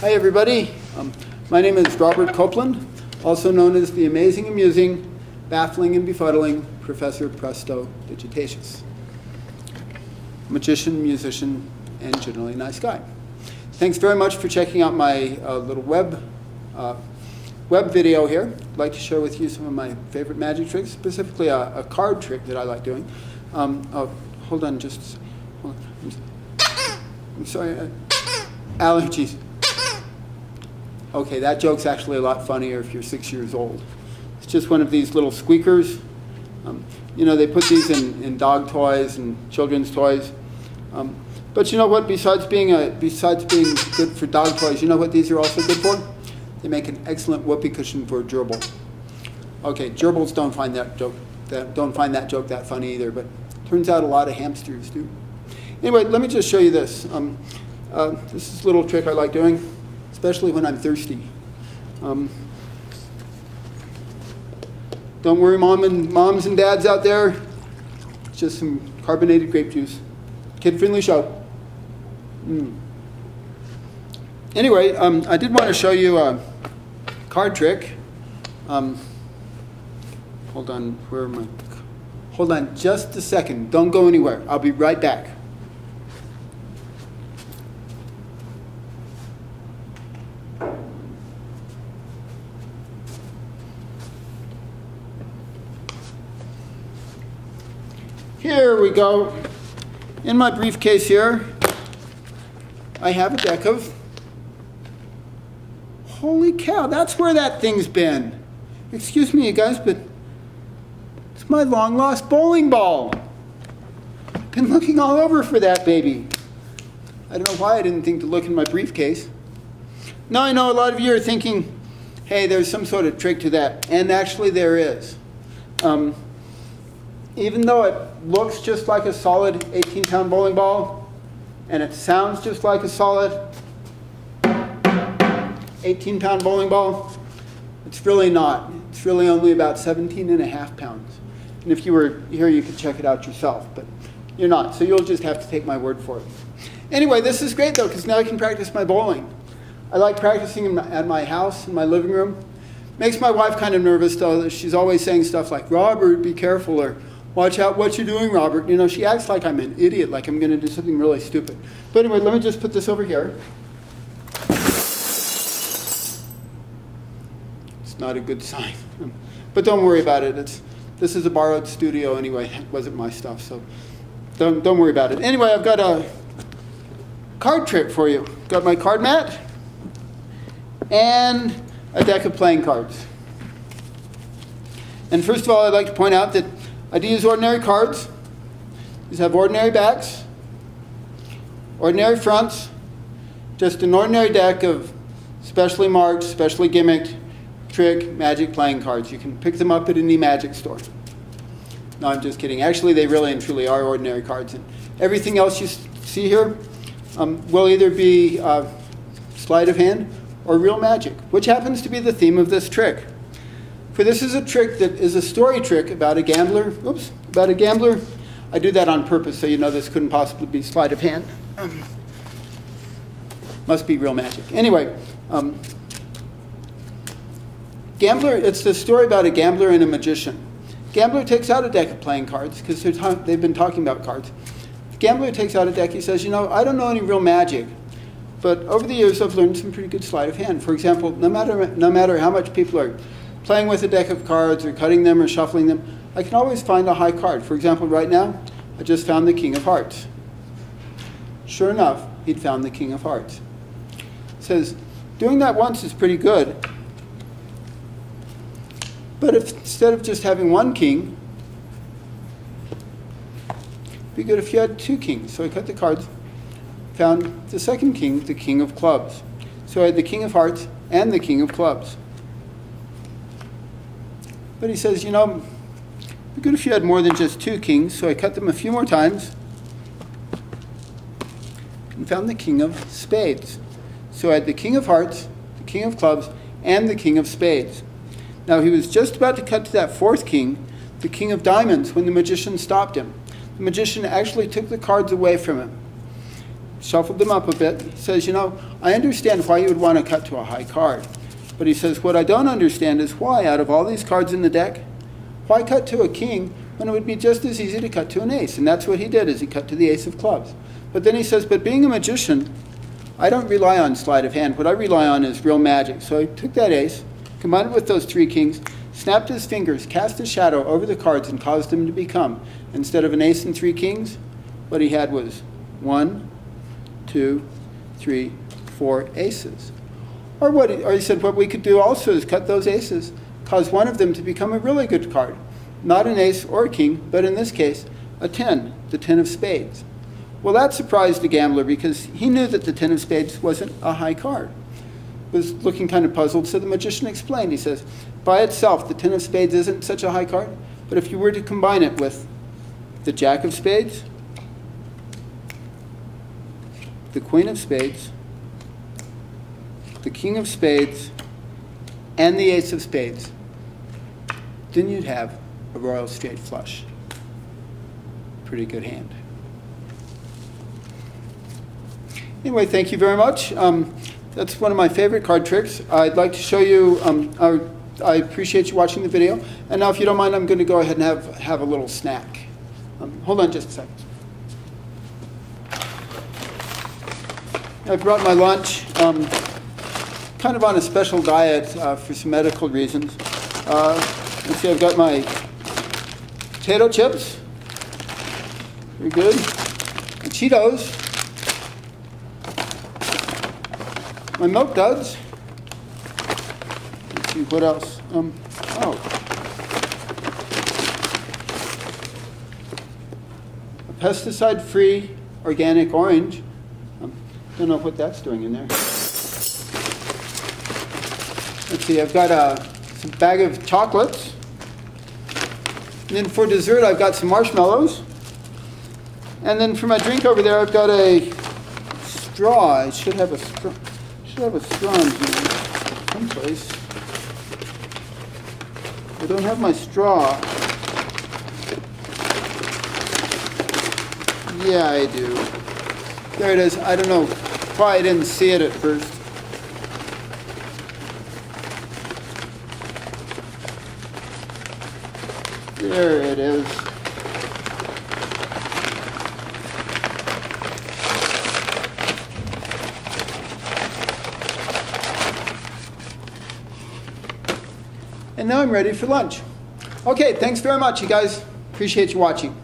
Hi everybody, my name is Robert Copeland, also known as the amazing, amusing, baffling, and befuddling Professor Presto Digitacious. Magician, musician, and generally nice guy. Thanks very much for checking out my little web video here. I'd like to share with you some of my favorite magic tricks, specifically a card trick that I like doing. Hold on, I'm sorry, allergies. Okay, that joke's actually a lot funnier if you're 6 years old. It's just one of these little squeakers. You know, they put these in dog toys and children's toys. But you know what? Besides being good for dog toys, you know what these are also good for? They make an excellent whoopee cushion for a gerbil. Okay, gerbils don't find that joke that funny either, but turns out a lot of hamsters do. Anyway, let me just show you this. This is a little trick I like doing, especially when I'm thirsty. Don't worry, moms and dads out there. It's just some carbonated grape juice. Kid-friendly show. Anyway, I did want to show you a card trick. Hold on, where am I? Hold on just a second. Don't go anywhere. I'll be right back. Here we go. In my briefcase here, I have a deck of, holy cow, that's where that thing's been. Excuse me, you guys, but it's my long-lost bowling ball. I've been looking all over for that baby. I don't know why I didn't think to look in my briefcase. Now I know a lot of you are thinking, hey, there's some sort of trick to that, and actually there is. Even though it looks just like a solid 18-pound bowling ball, and it sounds just like a solid 18-pound bowling ball, it's really not. It's really only about 17.5 pounds. And if you were here, you could check it out yourself, but you're not, so you'll just have to take my word for it. Anyway, this is great, though, because now I can practice my bowling. I like practicing at my house, in my living room. Makes my wife kind of nervous, though. She's always saying stuff like, Robert, be careful, or watch out what you're doing, Robert. You know, she acts like I'm an idiot, like I'm going to do something really stupid. But anyway, let me just put this over here. It's not a good sign. But don't worry about it. This is a borrowed studio anyway. It wasn't my stuff, so don't worry about it. Anyway, I've got a card trick for you. Got my card mat and a deck of playing cards. And first of all, I'd like to point out that I do use ordinary cards. These have ordinary backs, ordinary fronts, just an ordinary deck of specially marked, specially gimmicked, trick, magic playing cards. You can pick them up at any magic store. No, I'm just kidding. Actually, they really and truly are ordinary cards. And everything else you see here will either be sleight of hand or real magic, which happens to be the theme of this trick. For this is a trick that is a story trick about a gambler. Oops, about a gambler. I do that on purpose so you know this couldn't possibly be sleight of hand. Must be real magic. Anyway, gambler, it's the story about a gambler and a magician. Gambler takes out a deck of playing cards because they've been talking about cards. The gambler takes out a deck. He says, you know, I don't know any real magic, but over the years I've learned some pretty good sleight of hand. For example, no matter how much people are playing with a deck of cards or cutting them or shuffling them, I can always find a high card. For example, right now, I just found the King of Hearts. Sure enough, he'd found the King of Hearts. It says, doing that once is pretty good, but if instead of just having one king, it'd be good if you had two kings. So I cut the cards, found the second king, the King of Clubs. So I had the King of Hearts and the King of Clubs. But he says, you know, it'd be good if you had more than just two kings, so I cut them a few more times and found the King of Spades. So I had the King of Hearts, the King of Clubs, and the King of Spades. Now he was just about to cut to that fourth king, the King of Diamonds, when the magician stopped him. The magician actually took the cards away from him. shuffled them up a bit. He says, you know, I understand why you would want to cut to a high card. But he says, what I don't understand is why, out of all these cards in the deck, why cut to a king when it would be just as easy to cut to an ace? And that's what he did, is he cut to the ace of clubs. But then he says, but being a magician, I don't rely on sleight of hand. What I rely on is real magic. So he took that ace, combined it with those 3 kings, snapped his fingers, cast a shadow over the cards, and caused them to become, instead of an ace and 3 kings, what he had was 1, 2, 3, 4 aces. Or he said what we could do also is cut those aces, cause one of them to become a really good card. Not an ace or a king, but in this case, a 10, the 10 of spades. Well, that surprised the gambler because he knew that the 10 of spades wasn't a high card. He was looking kind of puzzled, so the magician explained. He says, by itself, the 10 of spades isn't such a high card, but if you were to combine it with the jack of spades, the queen of spades, the king of spades, and the ace of spades, then you'd have a royal straight flush. Pretty good hand. Anyway, thank you very much. That's one of my favorite card tricks. I'd like to show you, I appreciate you watching the video. And now if you don't mind, I'm going to go ahead and have a little snack. Hold on just a second. I brought my lunch, kind of on a special diet for some medical reasons. Let's see, I've got my potato chips, very good, my Cheetos, my Milk Duds, let's see, what else, a pesticide-free organic orange. Don't know what that's doing in there. Let's see, I've got a bag of chocolates. And then for dessert, I've got some marshmallows. And then for my drink over there, I've got a straw. I should have a straw. In here someplace. I don't have my straw. Yeah, I do. There it is. I don't know why I didn't see it at first. There it is. And now I'm ready for lunch. Okay, thanks very much, you guys. Appreciate you watching.